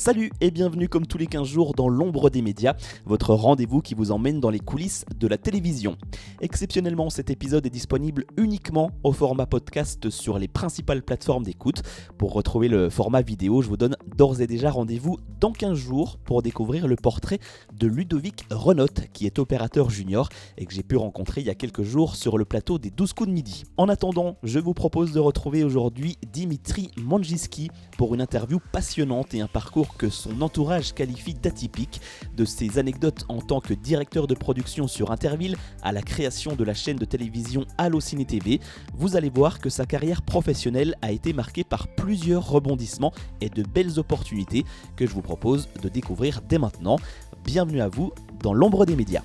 Salut et bienvenue comme tous les 15 jours dans l'ombre des médias, votre rendez-vous qui vous emmène dans les coulisses de la télévision. Exceptionnellement, cet épisode est disponible uniquement au format podcast sur les principales plateformes d'écoute. Pour retrouver le format vidéo, je vous donne d'ores et déjà rendez-vous dans 15 jours pour découvrir le portrait de Ludovic Renotte, qui est opérateur junior et que j'ai pu rencontrer il y a quelques jours sur le plateau des 12 coups de midi. En attendant, je vous propose de retrouver aujourd'hui Dimitri Manjski pour une interview passionnante et un parcours que son entourage qualifie d'atypique, de ses anecdotes en tant que directeur de production sur Interville à la création de la chaîne de télévision Allociné TV. Vous allez voir que sa carrière professionnelle a été marquée par plusieurs rebondissements et de belles opportunités que je vous propose de découvrir dès maintenant. Bienvenue à vous dans l'ombre des médias.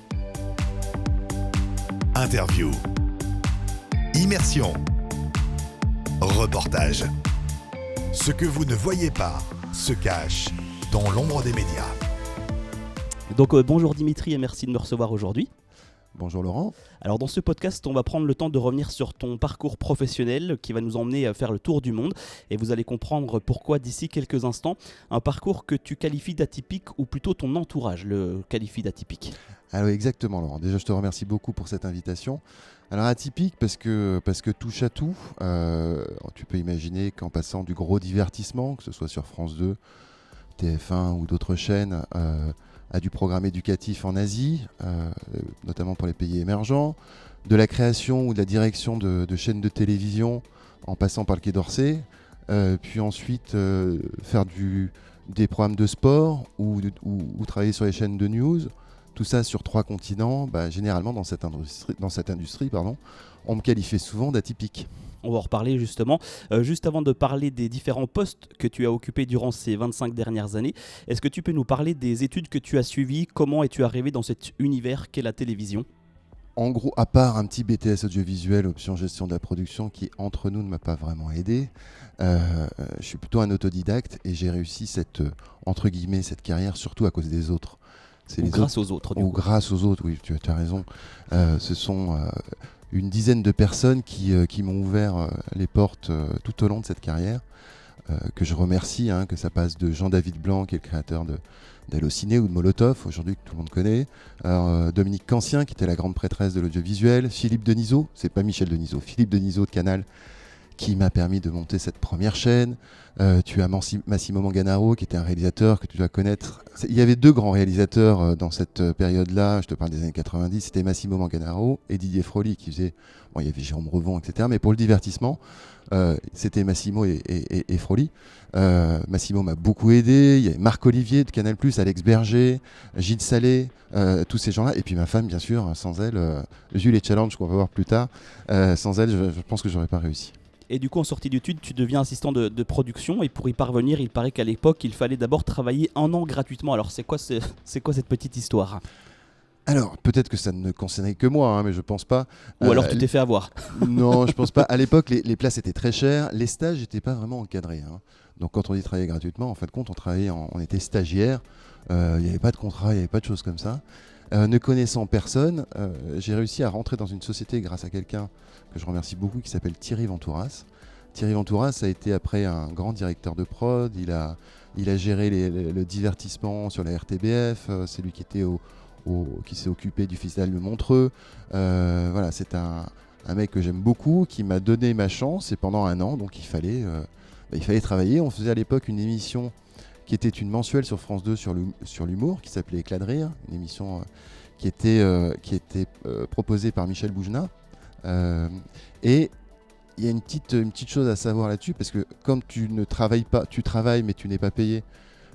Interview, immersion, reportage. Ce que vous ne voyez pas se cache dans l'ombre des médias. Donc bonjour Dimitri et merci de me recevoir aujourd'hui. Bonjour Laurent. Alors dans ce podcast, on va prendre le temps de revenir sur ton parcours professionnel qui va nous emmener à faire le tour du monde et vous allez comprendre pourquoi d'ici quelques instants. Un parcours que tu qualifies d'atypique ou plutôt ton entourage le qualifie d'atypique. Ah oui, exactement Laurent. Déjà je te remercie beaucoup pour cette invitation. Alors atypique parce que touche à tout. Tu peux imaginer qu'en passant du gros divertissement, que ce soit sur France 2, TF1 ou d'autres chaînes, à du programme éducatif en Asie, notamment pour les pays émergents, de la création ou de la direction de chaînes de télévision en passant par le Quai d'Orsay, puis ensuite faire des programmes de sport ou travailler sur les chaînes de news. Tout ça sur 3 continents, généralement dans cette industrie, on me qualifiait souvent d'atypique. On va en reparler justement. Juste avant de parler des différents postes que tu as occupés durant ces 25 dernières années, est-ce que tu peux nous parler des études que tu as suivies? Comment es-tu arrivé dans cet univers qu'est la télévision? En gros, à part un petit BTS audiovisuel, option gestion de la production, qui entre nous ne m'a pas vraiment aidé, je suis plutôt un autodidacte et j'ai réussi cette carrière surtout à cause des autres. Grâce aux autres. Grâce aux autres, oui, tu as raison. Ce sont une dizaine de personnes qui m'ont ouvert les portes tout au long de cette carrière, que je remercie, que ça passe de Jean-David Blanc, qui est le créateur d'Allociné ou de Molotov, aujourd'hui que tout le monde connaît, Dominique Cancien, qui était la grande prêtresse de l'audiovisuel, Philippe Denisot, c'est pas Michel Denisot, Philippe Denisot de Canal, qui m'a permis de monter cette première chaîne. Tu as Massimo Manganaro, qui était un réalisateur que tu dois connaître. Il y avait 2 grands réalisateurs dans cette période-là, je te parle des années 90, c'était Massimo Manganaro et Didier Froli qui faisait... Bon, il y avait Jérôme Revon, etc. Mais pour le divertissement, c'était Massimo et Froli. Massimo m'a beaucoup aidé. Il y avait Marc Olivier de Canal+, Alex Berger, Gilles Salé, tous ces gens-là. Et puis ma femme, bien sûr, sans elle, Jules et Challenge qu'on va voir plus tard, sans elle, je pense que je n'aurais pas réussi. Et du coup, en sortie d'études, tu deviens assistant de production. Et pour y parvenir, il paraît qu'à l'époque, il fallait d'abord travailler 1 an gratuitement. Alors, c'est quoi cette petite histoire? Alors, peut-être que ça ne concernait que moi, mais je pense pas. Ou alors tu t'es fait avoir? Non, je pense pas. À l'époque, les places étaient très chères. Les stages n'étaient pas vraiment encadrés. Donc, quand on dit travailler gratuitement, en fin de compte, on était stagiaire. Il n'y avait pas de contrat, il n'y avait pas de choses comme ça. Ne connaissant personne, j'ai réussi à rentrer dans une société grâce à quelqu'un que je remercie beaucoup, qui s'appelle Thierry Ventouras. Thierry Ventouras a été après un grand directeur de prod. Il a géré le divertissement sur la RTBF. C'est lui qui s'est occupé du festival de Montreux. Voilà, c'est un mec que j'aime beaucoup, qui m'a donné ma chance. Et pendant 1 an, donc il fallait travailler. On faisait à l'époque une émission qui était une mensuelle sur France 2 sur l'humour, qui s'appelait Éclat de rire, une émission qui était proposée par Michel Boujna. Et il y a une petite chose à savoir là-dessus, parce que comme tu ne travailles pas, tu travailles mais tu n'es pas payé.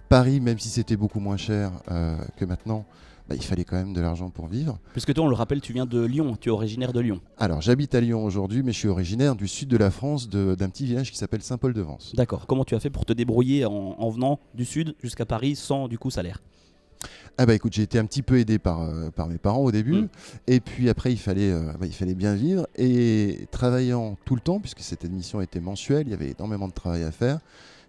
Paris, même si c'était beaucoup moins cher que maintenant, il fallait quand même de l'argent pour vivre. Puisque toi, on le rappelle, tu viens de Lyon, tu es originaire de Lyon. Alors, j'habite à Lyon aujourd'hui, mais je suis originaire du sud de la France, d'un petit village qui s'appelle Saint-Paul-de-Vence. D'accord. Comment tu as fait pour te débrouiller en venant du sud jusqu'à Paris sans du coup salaire? Écoute, j'ai été un petit peu aidé par mes parents au début, et puis après il fallait bien vivre, et travaillant tout le temps, puisque cette émission était mensuelle, il y avait énormément de travail à faire.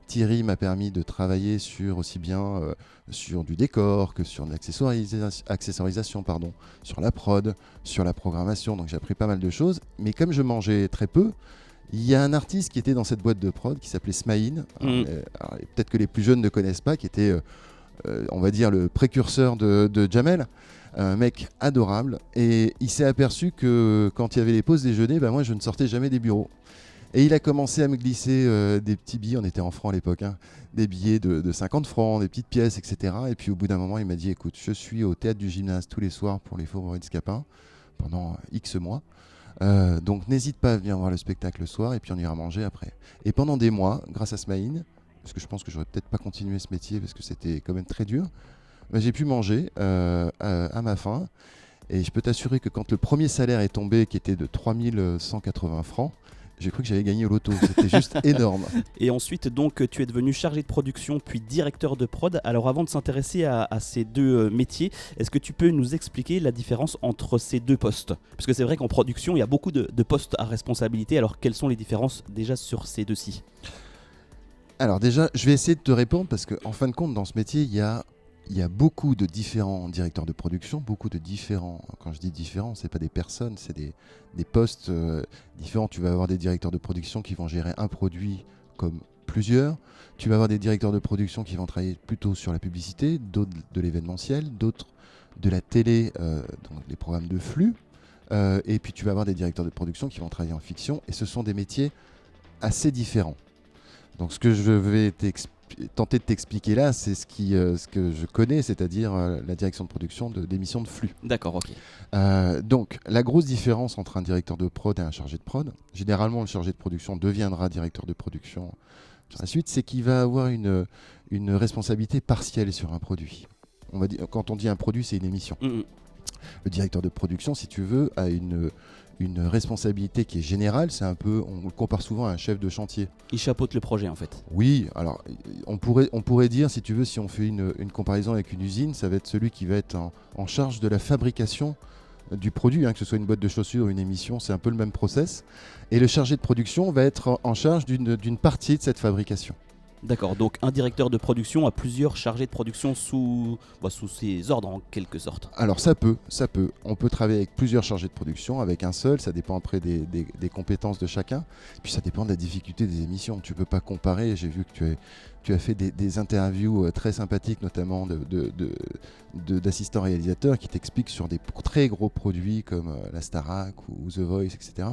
Thierry m'a permis de travailler aussi bien sur du décor que sur de l'accessorisation, sur la prod, sur la programmation, donc j'ai appris pas mal de choses, mais comme je mangeais très peu, Il y a un artiste qui était dans cette boîte de prod qui s'appelait Smaïn. Alors, peut-être que les plus jeunes ne connaissent pas, qui était, on va dire, le précurseur de Jamel. Un mec adorable. Et il s'est aperçu que quand il y avait les pauses déjeuner, moi je ne sortais jamais des bureaux. Et il a commencé à me glisser des petits billets, on était en francs à l'époque, des billets de 50 francs, des petites pièces, etc. Et puis au bout d'un moment, il m'a dit, écoute, je suis au théâtre du Gymnase tous les soirs pour les Fauves de Scapin pendant X mois. Donc n'hésite pas à venir voir le spectacle le soir et puis on ira manger après. Et pendant des mois, grâce à Smaïn, parce que je pense que j'aurais peut-être pas continué ce métier parce que c'était quand même très dur, j'ai pu manger à ma faim. Et je peux t'assurer que quand le premier salaire est tombé, qui était de 3180 francs, j'ai cru que j'avais gagné au loto. C'était juste énorme. Et ensuite, donc, tu es devenu chargé de production puis directeur de prod. Alors, avant de s'intéresser à ces deux métiers, est-ce que tu peux nous expliquer la différence entre ces deux postes ? Parce que c'est vrai qu'en production, il y a beaucoup de postes à responsabilité. Alors, quelles sont les différences déjà sur ces deux-ci ? Alors déjà, je vais essayer de te répondre parce qu'en fin de compte, dans ce métier, il y a beaucoup de différents directeurs de production, beaucoup de différents, quand je dis différents, c'est pas des personnes, c'est des postes différents. Tu vas avoir des directeurs de production qui vont gérer un produit comme plusieurs. Tu vas avoir des directeurs de production qui vont travailler plutôt sur la publicité, d'autres de l'événementiel, d'autres de la télé, donc les programmes de flux. Et puis tu vas avoir des directeurs de production qui vont travailler en fiction. Et ce sont des métiers assez différents. Donc ce que je vais tenter de t'expliquer là, c'est ce que je connais, c'est-à-dire la direction de production d'émissions de flux. D'accord, ok. Donc la grosse différence entre un directeur de prod et un chargé de prod, généralement le chargé de production deviendra directeur de production sur la suite, c'est qu'il va avoir une responsabilité partielle sur un produit. On va dire, quand on dit un produit, c'est une émission. Le directeur de production, si tu veux, a une responsabilité qui est générale. C'est un peu, on le compare souvent à un chef de chantier. Il chapeaute le projet en fait. Oui, alors on pourrait dire, si tu veux, si on fait une comparaison avec une usine, ça va être celui qui va être en charge de la fabrication du produit, que ce soit une boîte de chaussures ou une émission, c'est un peu le même process. Et le chargé de production va être en charge d'une partie de cette fabrication. D'accord, donc un directeur de production a plusieurs chargés de production sous ses ordres en quelque sorte. Alors ça peut. On peut travailler avec plusieurs chargés de production, avec un seul, ça dépend après des compétences de chacun. Puis ça dépend de la difficulté des émissions. Tu ne peux pas comparer, j'ai vu que tu as fait des interviews très sympathiques, notamment d'assistants réalisateurs qui t'expliquent sur des très gros produits comme la Starac ou The Voice, etc.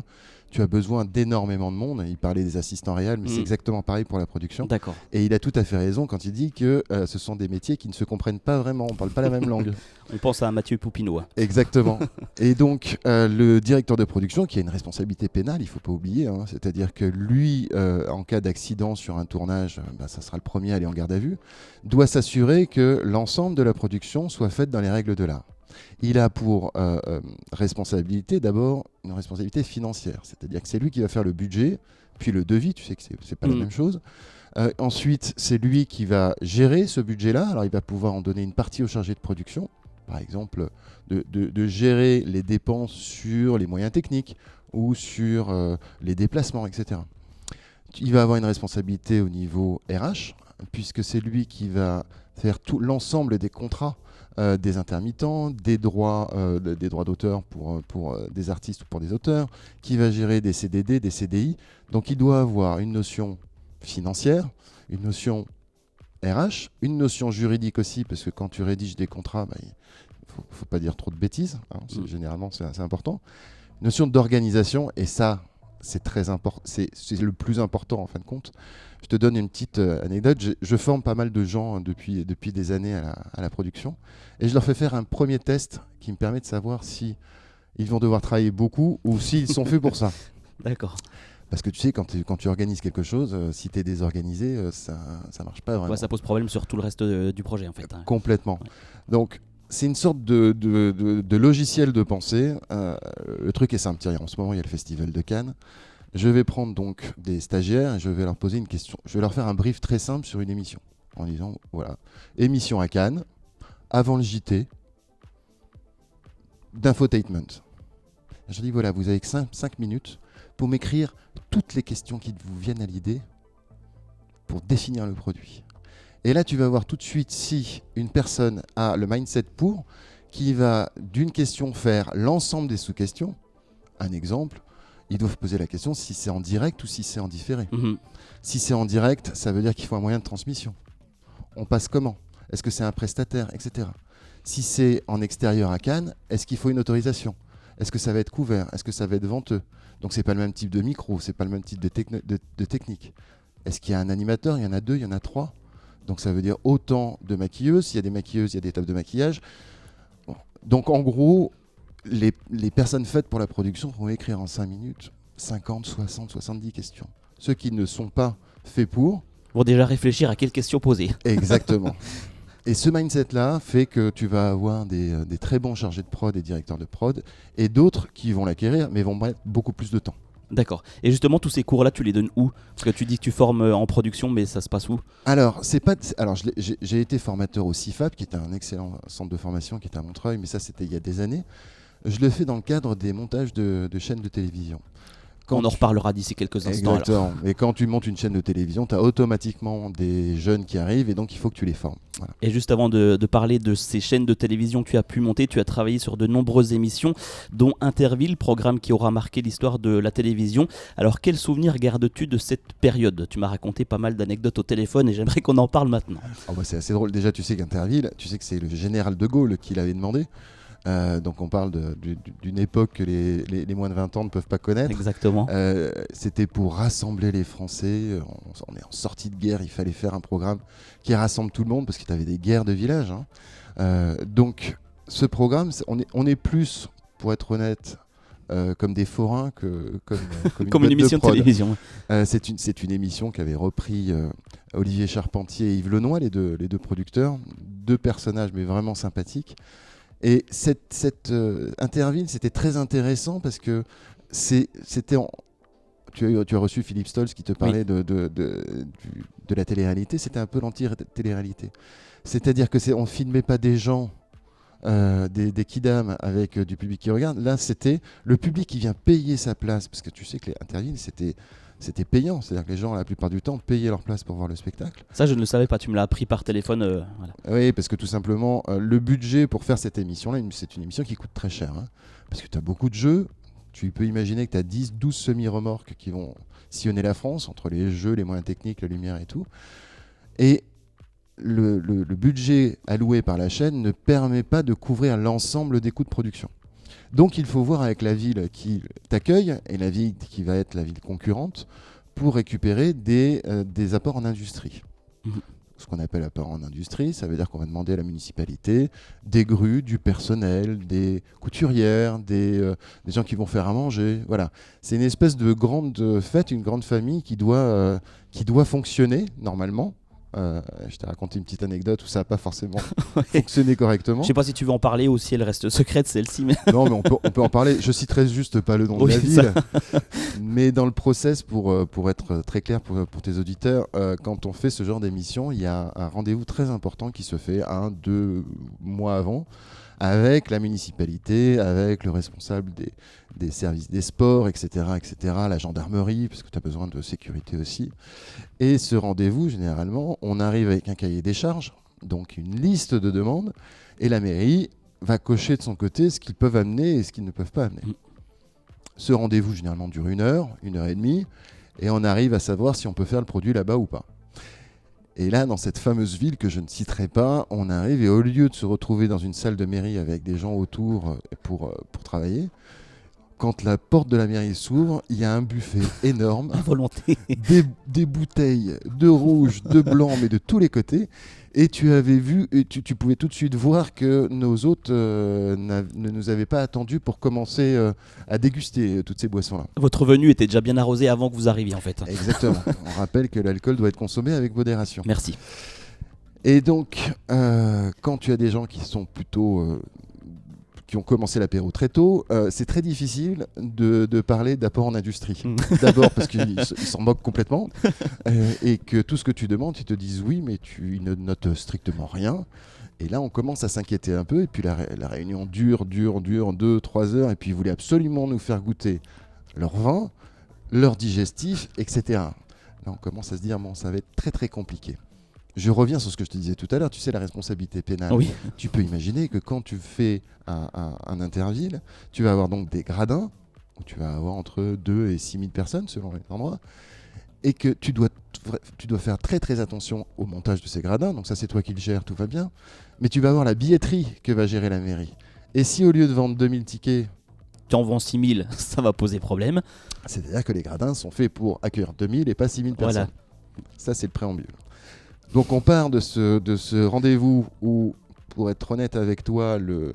Tu as besoin d'énormément de monde. Il parlait des assistants réels, mais c'est exactement pareil pour la production. D'accord. Et il a tout à fait raison quand il dit que ce sont des métiers qui ne se comprennent pas vraiment. On ne parle pas la même langue. On pense à Mathieu Poupineau. Exactement. Et donc, le directeur de production, qui a une responsabilité pénale, il ne faut pas oublier, c'est-à-dire que lui, en cas d'accident sur un tournage, ça sera le premier à aller en garde à vue, doit s'assurer que l'ensemble de la production soit faite dans les règles de l'art. Il a pour responsabilité d'abord une responsabilité financière, c'est-à-dire que c'est lui qui va faire le budget, puis le devis, tu sais que c'est pas la même chose. Ensuite, c'est lui qui va gérer ce budget-là, alors il va pouvoir en donner une partie au chargé de production, par exemple de gérer les dépenses sur les moyens techniques ou sur les déplacements, etc. Il va avoir une responsabilité au niveau RH, puisque c'est lui qui va faire tout l'ensemble des contrats des intermittents, des droits d'auteur pour des artistes ou pour des auteurs, qui va gérer des CDD, des CDI. Donc il doit avoir une notion financière, une notion RH, une notion juridique aussi, parce que quand tu rédiges des contrats, il ne faut pas dire trop de bêtises, généralement c'est important. Une notion d'organisation, et ça c'est très important, c'est le plus important en fin de compte. Je te donne une petite anecdote. Je forme pas mal de gens depuis des années à la production, et je leur fais faire un premier test qui me permet de savoir si ils vont devoir travailler beaucoup ou s'ils sont faits pour ça. D'accord. Parce que tu sais, quand tu organises quelque chose, si tu es désorganisé, ça marche pas vraiment. Ouais, ça pose problème sur tout le reste du projet en fait. Complètement. Ouais. Donc c'est une sorte de logiciel de pensée. Le truc est simple. Tiens, en ce moment, il y a le Festival de Cannes. Je vais prendre donc des stagiaires et je vais leur poser une question. Je vais leur faire un brief très simple sur une émission. En disant, voilà, émission à Cannes, avant le JT, d'infotainment. Je dis, voilà, vous avez 5 minutes pour m'écrire toutes les questions qui vous viennent à l'idée pour définir le produit. Et là, tu vas voir tout de suite si une personne a le mindset qui va d'une question faire l'ensemble des sous-questions. Un exemple, ils doivent poser la question si c'est en direct ou si c'est en différé. Mhm. Si c'est en direct, ça veut dire qu'il faut un moyen de transmission. On passe comment? Est-ce que c'est un prestataire, etc. Si c'est en extérieur à Cannes, est-ce qu'il faut une autorisation? Est-ce que ça va être couvert? Est-ce que ça va être venteux? Donc c'est pas le même type de micro, c'est pas le même type de technique. Est-ce qu'il y a un animateur? Il y en a 2, il y en a 3. Donc ça veut dire autant de maquilleuses. S'il y a des maquilleuses, il y a des tables de maquillage. Bon. Donc en gros, les personnes faites pour la production vont écrire en 5 minutes 50, 60, 70 questions. Ceux qui ne sont pas faits pour... Pour déjà réfléchir à quelles questions poser. Exactement. Et ce mindset-là fait que tu vas avoir des très bons chargés de prod et directeurs de prod, et d'autres qui vont l'acquérir, mais vont mettre beaucoup plus de temps. D'accord. Et justement, tous ces cours-là, tu les donnes où? Parce que tu dis que tu formes en production, mais ça se passe où? Alors, j'ai été formateur au CIFAP, qui est un excellent centre de formation qui est à Montreuil, mais ça c'était il y a des années. Je le fais dans le cadre des montages de chaînes de télévision. On en reparlera d'ici quelques instants. Exactement. Alors. Et quand tu montes une chaîne de télévision, tu as automatiquement des jeunes qui arrivent et donc il faut que tu les formes. Voilà. Et juste avant de parler de ces chaînes de télévision que tu as pu monter, tu as travaillé sur de nombreuses émissions, dont Interville, programme qui aura marqué l'histoire de la télévision. Alors quel souvenir gardes-tu de cette période? Tu m'as raconté pas mal d'anecdotes au téléphone et j'aimerais qu'on en parle maintenant. Oh bah c'est assez drôle. Déjà, tu sais qu'Interville, tu sais que c'est le général de Gaulle qui l'avait demandé. Donc on parle d'une époque que les moins de 20 ans ne peuvent pas connaître. Exactement. C'était pour rassembler les Français. On est en sortie de guerre, il fallait faire un programme qui rassemble tout le monde parce qu'il y avait des guerres de village. Donc ce programme, on est plus, pour être honnête, comme des forains que comme une émission de télévision. C'est une émission qu'avaient repris Olivier Charpentier et Yves Lenoy, les deux producteurs. 2 personnages mais vraiment sympathiques. Et cette Interville, c'était très intéressant parce que c'était tu as reçu Philippe Stolz qui te parlait de la télé-réalité. C'était un peu l'anti-télé-réalité. C'est-à-dire que on filmait pas des gens, des kidams avec du public qui regarde. Là, c'était le public qui vient payer sa place parce que tu sais que les Intervilles, c'était payant, c'est-à-dire que les gens, la plupart du temps, payaient leur place pour voir le spectacle. Ça, je ne le savais pas, tu me l'as appris par téléphone. Voilà. Oui, parce que tout simplement, le budget pour faire cette émission-là, c'est une émission qui coûte très cher. Parce que tu as beaucoup de jeux, tu peux imaginer que tu as 10, 12 semi-remorques qui vont sillonner la France, entre les jeux, les moyens techniques, la lumière et tout. Et le budget alloué par la chaîne ne permet pas de couvrir l'ensemble des coûts de production. Donc il faut voir avec la ville qui t'accueille et la ville qui va être la ville concurrente pour récupérer des apports en industrie. Mmh. Ce qu'on appelle apport en industrie, ça veut dire qu'on va demander à la municipalité des grues, du personnel, des couturières, des gens qui vont faire à manger. Voilà. C'est une espèce de grande fête, une grande famille qui doit fonctionner normalement. Je t'ai raconté une petite anecdote où ça n'a pas forcément fonctionné correctement. Je ne sais pas si tu veux en parler ou si elle reste secrète celle-ci. Mais... Non, mais on peut en parler. Je citerai juste pas le nom de la ville. Mais dans le process, pour être très clair pour tes auditeurs, quand on fait ce genre d'émission, il y a un rendez-vous très important qui se fait 1-2 mois avant avec la municipalité, avec le responsable des services des sports, etc., la gendarmerie, parce que tu as besoin de sécurité aussi. Et ce rendez-vous, généralement, on arrive avec un cahier des charges, donc une liste de demandes, et la mairie va cocher de son côté ce qu'ils peuvent amener et ce qu'ils ne peuvent pas amener. Ce rendez-vous, généralement, dure 1 heure, 1 heure et demie, et on arrive à savoir si on peut faire le produit là-bas ou pas. Et là, dans cette fameuse ville que je ne citerai pas, on arrive et au lieu de se retrouver dans une salle de mairie avec des gens autour pour travailler, quand la porte de la mairie s'ouvre, il y a un buffet énorme, à volonté, des bouteilles de rouge, de blanc, mais de tous les côtés. Et tu avais vu, et tu pouvais tout de suite voir que nos hôtes ne nous avaient pas attendus pour commencer à déguster toutes ces boissons-là. Votre venue était déjà bien arrosée avant que vous arriviez en fait. Exactement. On rappelle que l'alcool doit être consommé avec modération. Merci. Et donc, quand tu as des gens qui sont plutôt... qui ont commencé l'apéro très tôt, c'est très difficile de parler d'apport en industrie. D'abord parce qu'ils s'en moquent complètement et que tout ce que tu demandes, ils te disent oui, mais ils ne notent strictement rien. Et là, on commence à s'inquiéter un peu et puis la réunion dure 2-3 heures et puis ils voulaient absolument nous faire goûter leur vin, leur digestif, etc. Là, on commence à se dire, bon, ça va être très très compliqué. Je reviens sur ce que je te disais tout à l'heure, tu sais, la responsabilité pénale. Oui. Tu peux imaginer que quand tu fais un Interville, tu vas avoir donc des gradins où tu vas avoir entre 2 et 6 000 personnes selon les endroits, et que tu dois faire très très attention au montage de ces gradins, donc ça c'est toi qui le gères, tout va bien, mais tu vas avoir la billetterie que va gérer la mairie. Et si au lieu de vendre 2000 tickets, Tu en vends 6000, ça va poser problème. c'est-à-dire que les gradins sont faits pour accueillir 2000 et pas 6000 Voilà. personnes. Ça c'est le préambule. Donc on part de ce rendez-vous où, pour être honnête avec toi, le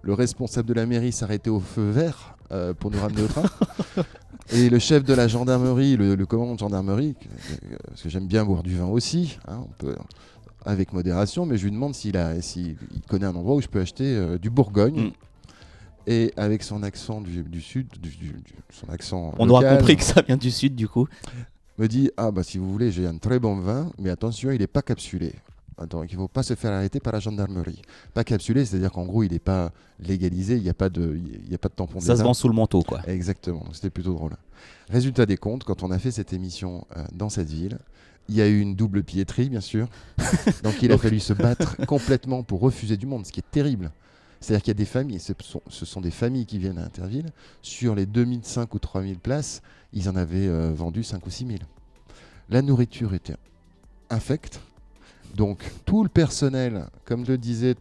responsable de la mairie s'arrêtait au feu vert pour nous ramener au train. Et le chef de la gendarmerie, le commandant de gendarmerie, parce que j'aime bien boire du vin aussi, hein, on peut, avec modération, mais je lui demande s'il connaît un endroit où je peux acheter du Bourgogne. Et avec son accent du sud, son accent On local, aura compris que ça vient du sud du coup. me dit si vous voulez, j'ai un très bon vin, mais attention, il n'est pas capsulé. Donc il ne faut pas se faire arrêter par la gendarmerie. Pas capsulé, c'est-à-dire qu'en gros, il n'est pas légalisé, il n'y a pas de tampon Ça se d'État. vend sous le manteau quoi. Exactement, donc c'était plutôt drôle. Résultat des comptes, quand on a fait cette émission dans cette ville, il y a eu une double billetterie, bien sûr. Donc il a fallu se battre complètement pour refuser du monde, ce qui est terrible. C'est-à-dire qu'il y a des familles, ce sont des familles qui viennent à Interville. Sur les 2005 ou 3000 places, ils en avaient vendu 5 ou 6000. La nourriture était infecte. Donc tout le personnel, comme le disait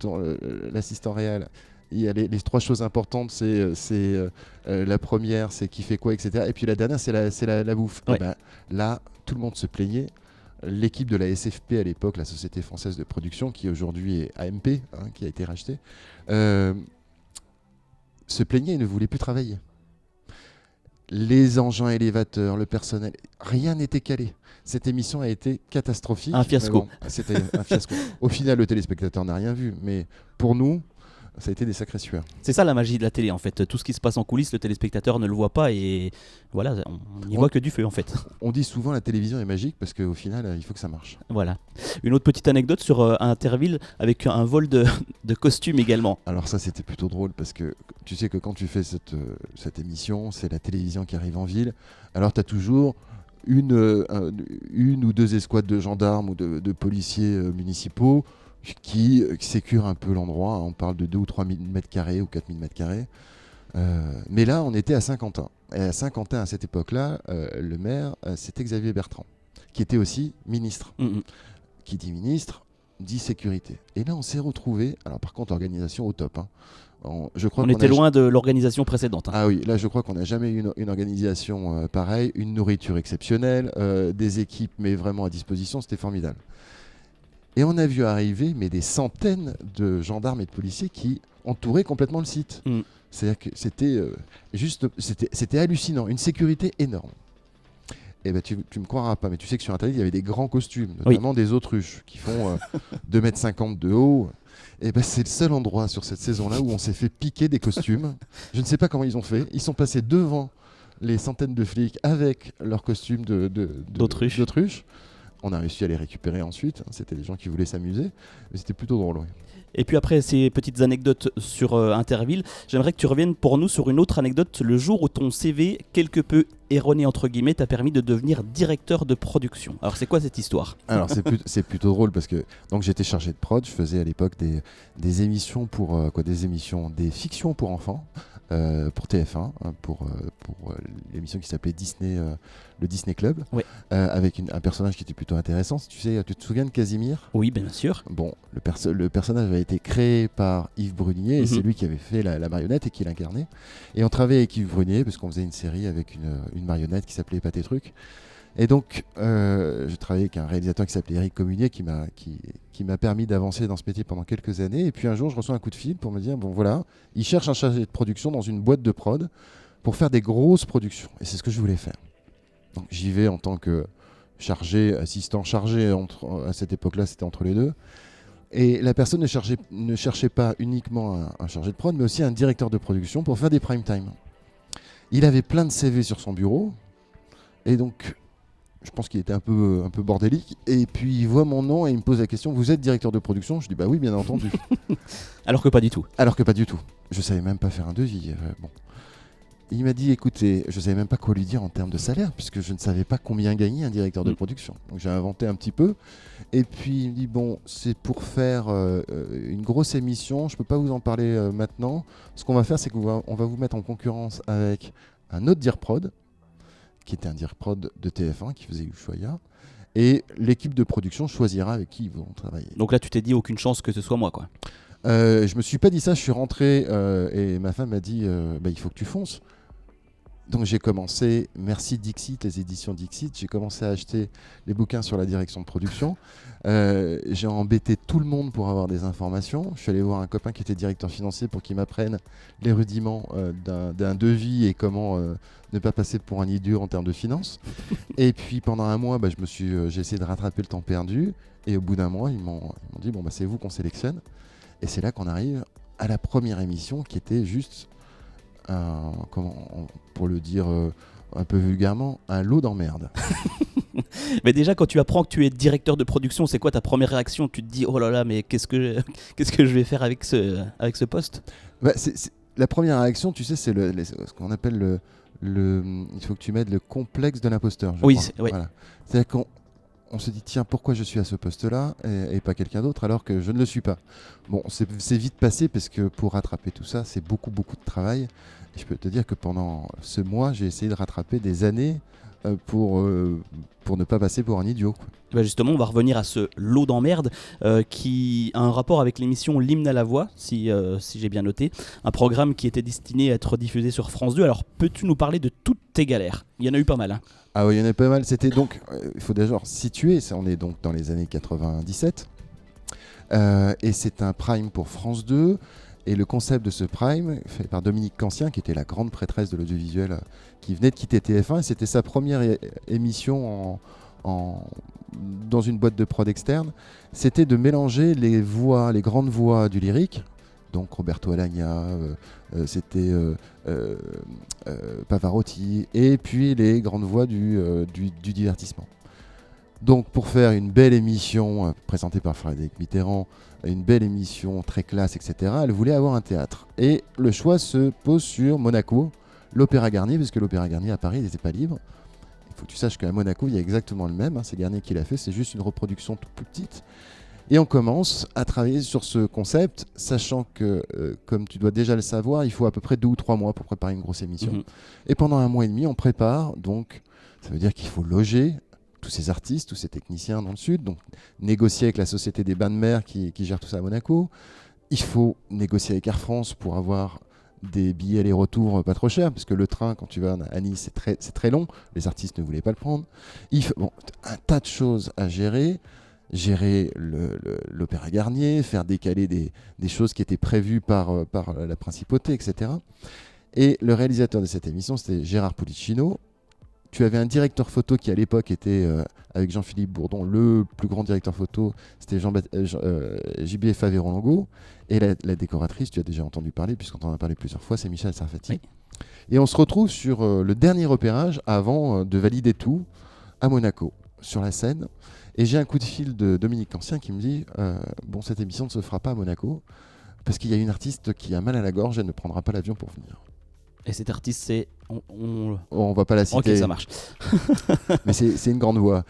l'assistant réel, il y a les 3 choses importantes, c'est la première, c'est qui fait quoi, etc. Et puis la dernière, c'est la bouffe. Ouais. Et ben, là, tout le monde se plaignait. L'équipe de la SFP à l'époque, la Société Française de Production, qui aujourd'hui est AMP, qui a été rachetée, se plaignait et ne voulait plus travailler. Les engins élévateurs, le personnel, rien n'était calé. Cette émission a été catastrophique. Un fiasco. Mais bon, c'était un fiasco. Au final, le téléspectateur n'a rien vu, mais pour nous, ça a été des sacrés sueurs. C'est ça la magie de la télé en fait. Tout ce qui se passe en coulisses, le téléspectateur ne le voit pas et voilà, on n'y voit que du feu en fait. On dit souvent la télévision est magique parce qu'au final, il faut que ça marche. Voilà. Une autre petite anecdote sur Interville avec un vol de costumes également. Alors ça, c'était plutôt drôle parce que tu sais que quand tu fais cette émission, c'est la télévision qui arrive en ville. Alors tu as toujours une ou 2 escouades de gendarmes ou de policiers municipaux qui sécurent un peu l'endroit. On parle de 2 ou 3 000 mètres carrés ou 4 000 mètres carrés. Mais là, on était à Saint-Quentin. Et à Saint-Quentin, à cette époque-là, le maire, c'était Xavier Bertrand, qui était aussi ministre. Qui dit ministre, dit sécurité. Et là, on s'est retrouvés. Alors, par contre, organisation au top. Je crois On qu'on était loin de l'organisation précédente. Ah oui, là, je crois qu'on n'a jamais eu une organisation pareille. Une nourriture exceptionnelle, des équipes, mais vraiment à disposition. C'était formidable. Et on a vu arriver des centaines de gendarmes et de policiers qui entouraient complètement le site. C'est-à-dire que c'était hallucinant, une sécurité énorme. Et ben tu me croiras pas, mais tu sais que sur Internet, il y avait des grands costumes, notamment des autruches qui font 2,50 m de haut. Et ben c'est le seul endroit sur cette saison-là où on s'est fait piquer des costumes. Je ne sais pas comment ils ont fait. Ils sont passés devant les centaines de flics avec leurs costumes d'autruche. On a réussi à les récupérer ensuite. C'était des gens qui voulaient s'amuser. Mais c'était plutôt drôle. Oui. Et puis après ces petites anecdotes sur Interville, j'aimerais que tu reviennes pour nous sur une autre anecdote, le jour où ton CV, quelque peu erroné entre guillemets, t'a permis de devenir directeur de production. Alors c'est quoi cette histoire ? Alors c'est plutôt drôle parce que donc j'étais chargé de prod, je faisais à l'époque des émissions des fictions pour enfants. Pour TF1, pour l'émission qui s'appelait Disney, le Disney Club, avec un personnage qui était plutôt intéressant. Tu te souviens de Casimir ? Oui, bien sûr. Bon, le personnage avait été créé par Yves Brunier, et c'est lui qui avait fait la marionnette et qui l'incarnait. Et on travaillait avec Yves Brunier parce qu'on faisait une série avec une marionnette qui s'appelait Pâté Truc. Et donc, je travaillais avec un réalisateur qui s'appelait Eric Communier qui m'a permis d'avancer dans ce métier pendant quelques années. Et puis un jour, je reçois un coup de fil pour me dire, bon voilà, il cherche un chargé de production dans une boîte de prod pour faire des grosses productions. Et c'est ce que je voulais faire. Donc j'y vais en tant que assistant chargé, à cette époque-là, c'était entre les deux. Et la personne ne cherchait pas uniquement un chargé de prod, mais aussi un directeur de production pour faire des prime time. Il avait plein de CV sur son bureau. Et donc... je pense qu'il était un peu bordélique. Et puis il voit mon nom et il me pose la question, vous êtes directeur de production ? Je dis bah oui, bien entendu. Alors que pas du tout. Je savais même pas faire un devis. Bon. Il m'a dit, écoutez, je savais même pas quoi lui dire en termes de salaire, puisque je ne savais pas combien gagnait un directeur de production. Donc j'ai inventé un petit peu. Et puis il me dit, bon, c'est pour faire une grosse émission, je peux pas vous en parler maintenant. Ce qu'on va faire, c'est qu'on va vous mettre en concurrence avec un autre Dire Prod, qui était un Dire Prod de TF1, qui faisait Ushuaïa, et l'équipe de production choisira avec qui ils vont travailler. Donc là, tu t'es dit aucune chance que ce soit moi, quoi. Je me suis pas dit ça, je suis rentré et ma femme m'a dit il faut que tu fonces. Donc j'ai commencé, merci Dixit, les éditions Dixit, j'ai commencé à acheter les bouquins sur la direction de production. J'ai embêté tout le monde pour avoir des informations. Je suis allé voir un copain qui était directeur financier pour qu'il m'apprenne les rudiments d'un devis et comment ne pas passer pour un idiot en termes de finances. Et puis pendant un mois, j'ai essayé de rattraper le temps perdu. Et au bout d'un mois, ils m'ont dit c'est vous qu'on sélectionne. Et c'est là qu'on arrive à la première émission qui était juste pour le dire un peu vulgairement, un lot d'emmerde. Mais déjà, quand tu apprends que tu es directeur de production, c'est quoi ta première réaction? Tu te dis, oh là là, mais qu'est-ce que je vais faire avec ce poste? La première réaction, tu sais, c'est ce qu'on appelle il faut que tu m'aides, le complexe de l'imposteur. Oui, Voilà. C'est-à-dire qu'on se dit, tiens, pourquoi je suis à ce poste-là et pas quelqu'un d'autre alors que je ne le suis pas. Bon, c'est vite passé parce que pour rattraper tout ça, c'est beaucoup, beaucoup de travail. Et je peux te dire que pendant ce mois, j'ai essayé de rattraper des années pour ne pas passer pour un idiot, quoi. Bah justement, on va revenir à ce lot d'emmerde qui a un rapport avec l'émission L'Hymne à la voix, si j'ai bien noté. Un programme qui était destiné à être diffusé sur France 2. Alors, peux-tu nous parler de toutes tes galères? Il y en a eu pas mal, hein. Ah oui, il y en a pas mal. C'était donc, il faut déjà situer, on est donc dans les années 97. Et c'est un prime pour France 2. Et le concept de ce prime, fait par Dominique Cancien, qui était la grande prêtresse de l'audiovisuel, qui venait de quitter TF1, et c'était sa première émission dans une boîte de prod externe, c'était de mélanger les grandes voix du lyrique, donc Roberto Alagna, c'était Pavarotti, et puis les grandes voix du divertissement. Donc pour faire une belle émission présentée par Frédéric Mitterrand, une belle émission très classe, etc., elle voulait avoir un théâtre. Et le choix se pose sur Monaco, l'Opéra Garnier, parce que l'Opéra Garnier à Paris n'était pas libre. Il faut que tu saches qu'à Monaco, il y a exactement le même, c'est Garnier qui l'a fait, c'est juste une reproduction toute plus petite. Et on commence à travailler sur ce concept, sachant que, comme tu dois déjà le savoir, il faut à peu près 2 ou 3 mois pour préparer une grosse émission. Mmh. Et pendant 1 mois et demi, on prépare, donc ça veut dire qu'il faut loger tous ces artistes, tous ces techniciens dans le sud, donc négocier avec la Société des Bains de Mer qui gère tout ça à Monaco. Il faut négocier avec Air France pour avoir des billets aller-retour pas trop chers, parce que le train, quand tu vas à Nice, c'est très long. Les artistes ne voulaient pas le prendre. Un tas de choses à gérer l'Opéra Garnier, faire décaler des choses qui étaient prévues par la principauté, etc. Et le réalisateur de cette émission, c'était Gérard Pulicino. Tu avais un directeur photo qui, à l'époque, était avec Jean-Philippe Bourdon, le plus grand directeur photo, c'était JB Faveron-Longo. Et la décoratrice, tu as déjà entendu parler, puisqu'on en a parlé plusieurs fois, c'est Michel Sarfati. Oui. Et on se retrouve sur le dernier repérage avant de valider tout à Monaco, sur la scène. Et j'ai un coup de fil de Dominique Cancien qui me dit cette émission ne se fera pas à Monaco, parce qu'il y a une artiste qui a mal à la gorge, elle ne prendra pas l'avion pour venir. Et cette artiste, c'est... On va pas la citer. Ok, ça marche. Mais c'est une grande voix.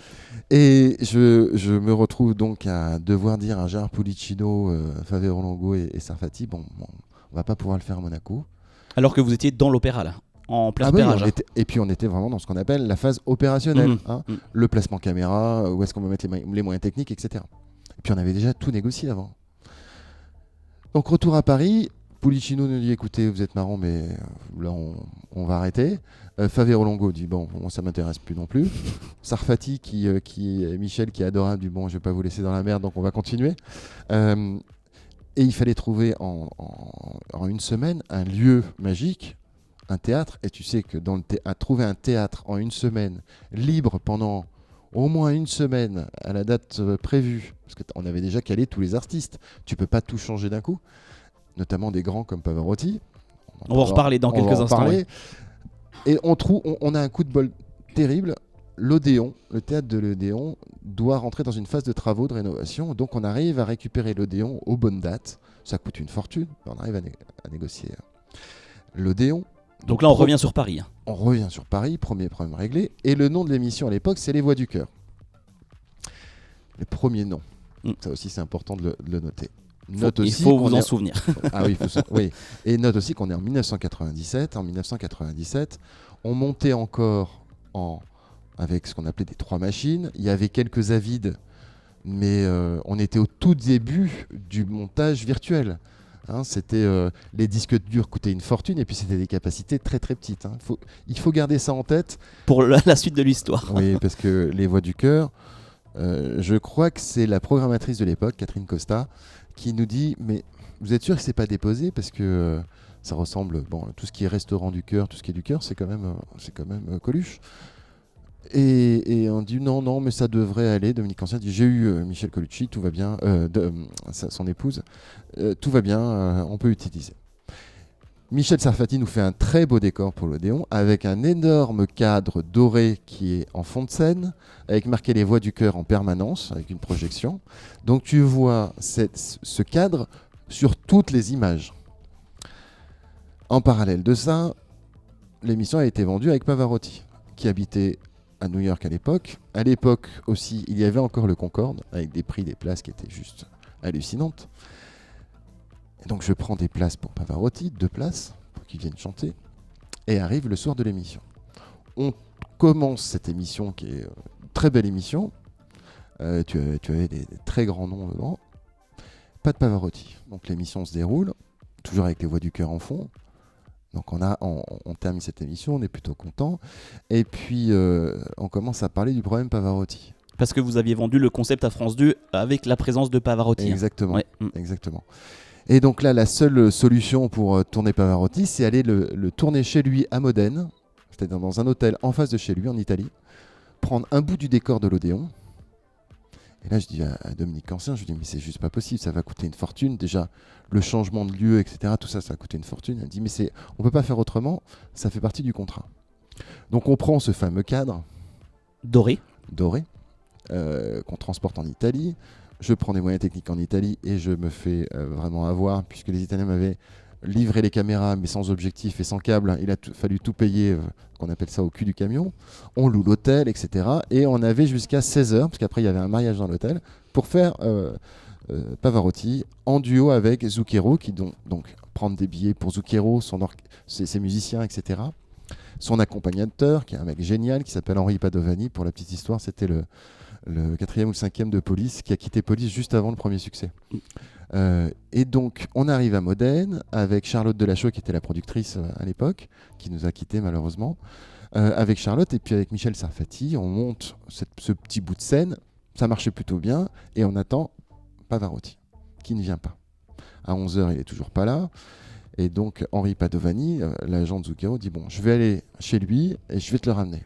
Et je me retrouve donc à devoir dire à Gérard Pulicino, Faveron-Longo et Sarfati, on va pas pouvoir le faire à Monaco. Alors que vous étiez dans l'opéra, là, en plein repérage. Et puis on était vraiment dans ce qu'on appelle la phase opérationnelle. Le placement caméra, où est-ce qu'on va mettre les moyens techniques, etc. Et puis on avait déjà tout négocié avant. Donc retour à Paris... Pulicino nous dit, écoutez, vous êtes marrant, mais là, on va arrêter. Faveron-Longo dit, ça m'intéresse plus non plus. Sarfati, Michel, qui est adorable, dit, je vais pas vous laisser dans la merde, donc on va continuer. Et il fallait trouver en 1 semaine un lieu magique, un théâtre. Et tu sais que trouver un théâtre en 1 semaine, libre pendant au moins 1 semaine, à la date prévue, parce qu'on avait déjà calé tous les artistes. Tu peux pas tout changer d'un coup. Notamment des grands comme Pavarotti. On va en reparler dans quelques instants. Oui. Et on a un coup de bol terrible. L'Odéon, le théâtre de l'Odéon, doit rentrer dans une phase de travaux de rénovation. Donc on arrive à récupérer l'Odéon aux bonnes dates. Ça coûte une fortune. On arrive à négocier l'Odéon. Donc là, on revient sur Paris. On revient sur Paris, premier problème réglé. Et le nom de l'émission à l'époque, c'est Les Voix du Cœur. Le premier nom. Ça aussi, c'est important de le noter. Il faut vous en souvenir. Ah oui, oui. Et note aussi qu'on est en 1997. En 1997, on montait encore avec ce qu'on appelait des 3 machines. Il y avait quelques Avid, mais on était au tout début du montage virtuel. C'était les disques durs coûtaient une fortune et puis c'était des capacités très très petites. Il faut garder ça en tête pour la suite de l'histoire. Oui, parce que les Voix du Cœur, je crois que c'est la programmatrice de l'époque, Catherine Costa, qui nous dit mais vous êtes sûr que c'est pas déposé parce que ça ressemble tout ce qui est restaurant du cœur, tout ce qui est du cœur, c'est quand même Coluche. Et on dit non, mais ça devrait aller. Dominique Ancien dit j'ai eu Michel Colucci, tout va bien, son épouse, tout va bien, on peut utiliser. Michel Sarfati nous fait un très beau décor pour l'Odéon avec un énorme cadre doré qui est en fond de scène, avec marqué les Voix du Cœur en permanence, avec une projection. Donc tu vois ce cadre sur toutes les images. En parallèle de ça, l'émission a été vendue avec Pavarotti, qui habitait à New York à l'époque. À l'époque aussi, il y avait encore le Concorde, avec des prix des places qui étaient juste hallucinantes. Et donc je prends des places pour Pavarotti, 2 places, pour qu'il vienne chanter. Et arrive le soir de l'émission. On commence cette émission qui est une très belle émission. Tu avais des très grands noms dedans. Pas de Pavarotti. Donc l'émission se déroule, toujours avec les Voix du Cœur en fond. Donc on termine cette émission, on est plutôt content. Et puis on commence à parler du problème Pavarotti. Parce que vous aviez vendu le concept à France 2 avec la présence de Pavarotti. Exactement, Ouais. Exactement. Et donc là, la seule solution pour tourner Pavarotti, c'est aller le tourner chez lui à Modène, c'est-à-dire dans un hôtel en face de chez lui, en Italie, prendre un bout du décor de l'Odéon. Et là, je dis à Dominique Ancien, je lui dis mais c'est juste pas possible, ça va coûter une fortune. Déjà, le changement de lieu, etc., tout ça, ça va coûter une fortune. Elle dit mais on peut pas faire autrement, ça fait partie du contrat. Donc on prend ce fameux cadre doré, qu'on transporte en Italie. Je prends des moyens techniques en Italie et je me fais vraiment avoir, puisque les Italiens m'avaient livré les caméras, mais sans objectif et sans câble. Il a fallu tout payer, qu'on appelle ça au cul du camion. On loue l'hôtel, etc. Et on avait jusqu'à 16h, parce qu'après il y avait un mariage dans l'hôtel, pour faire Pavarotti en duo avec Zucchero, qui donc prendre des billets pour Zucchero, ses musiciens, etc. Son accompagnateur, qui est un mec génial, qui s'appelle Henri Padovani. Pour la petite histoire, c'était le 4e ou le 5e de Police, qui a quitté Police juste avant le premier succès. Et donc, on arrive à Modène avec Charlotte Delachaux, qui était la productrice à l'époque, qui nous a quittés malheureusement. Avec Charlotte et puis avec Michel Sarfati, on monte ce petit bout de scène. Ça marchait plutôt bien et on attend Pavarotti, qui ne vient pas. À 11h, il n'est toujours pas là. Et donc, Henri Padovani, l'agent de Zucchero, dit bon, je vais aller chez lui et je vais te le ramener.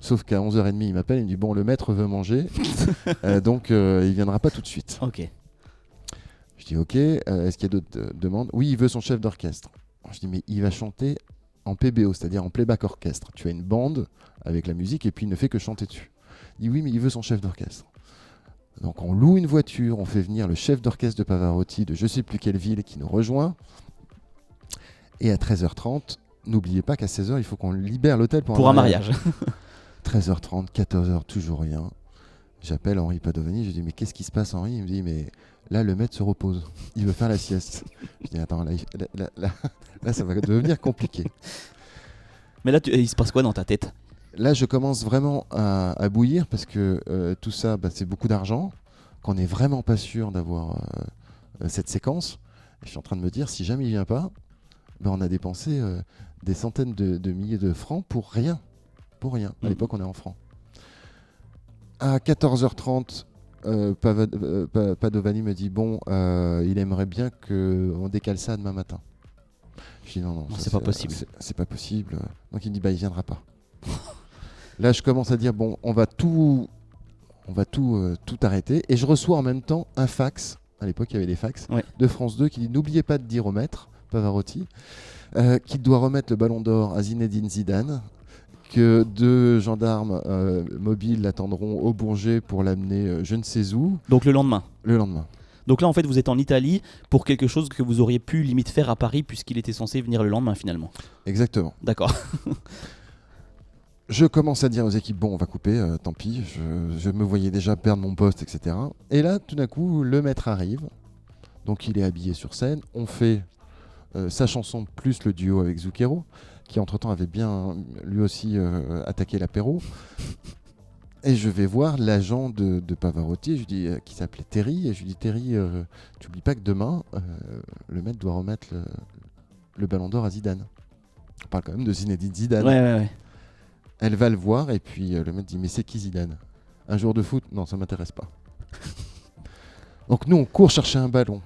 Sauf qu'à 11h30, il m'appelle et il me dit bon, le maître veut manger, donc il viendra pas tout de suite. Ok. Je dis ok, est-ce qu'il y a d'autres demandes? Oui, il veut son chef d'orchestre. Je dis mais il va chanter en PBO, c'est-à-dire en playback orchestre. Tu as une bande avec la musique et puis il ne fait que chanter dessus. Il dit oui, mais il veut son chef d'orchestre. Donc on loue une voiture, on fait venir le chef d'orchestre de Pavarotti de je sais plus quelle ville qui nous rejoint. Et à 13h30, n'oubliez pas qu'à 16h, il faut qu'on libère l'hôtel pour un mariage. 13h30, 14h, toujours rien. J'appelle Henri Padovani, je dis mais qu'est-ce qui se passe Henri? Il me dit mais là le maître se repose, il veut faire la sieste. Je dis attends, là ça va devenir compliqué. Mais là il se passe quoi dans ta tête? Là je commence vraiment à bouillir parce que tout ça c'est beaucoup d'argent, qu'on n'est vraiment pas sûr d'avoir cette séquence. Et je suis en train de me dire si jamais il vient pas, on a dépensé des centaines de milliers de francs pour rien. À l'époque, on est en francs. À 14h30, Padovani me dit bon, il aimerait bien qu'on décale ça demain matin. Je dis non, c'est pas possible. C'est pas possible. Donc il me dit il viendra pas. Là, je commence à dire bon, on va tout arrêter. Et je reçois en même temps un fax. À l'époque, il y avait des fax de France 2 qui dit n'oubliez pas de dire au maître Pavarotti qu'il doit remettre le ballon d'or à Zinedine Zidane, que 2 gendarmes mobiles l'attendront au Bourget pour l'amener je ne sais où. Donc le lendemain. Donc là, en fait, vous êtes en Italie pour quelque chose que vous auriez pu limite faire à Paris puisqu'il était censé venir le lendemain finalement. Exactement. D'accord. Je commence à dire aux équipes, bon, on va couper, tant pis, je me voyais déjà perdre mon poste, etc. Et là, tout d'un coup, le maître arrive Donc il est habillé sur scène. On fait sa chanson plus le duo avec Zucchero, qui entre-temps avait bien lui aussi attaqué l'apéro. Et je vais voir l'agent de Pavarotti, je lui dis, qui s'appelait Terry, et je lui dis Terry, tu n'oublies pas que demain, le maître doit remettre le ballon d'or à Zidane. On parle quand même de Zinedine Zidane. Ouais. Elle va le voir, et puis le maître dit, mais c'est qui Zidane? Un joueur de foot? Non, ça m'intéresse pas. Donc nous, on court chercher un ballon.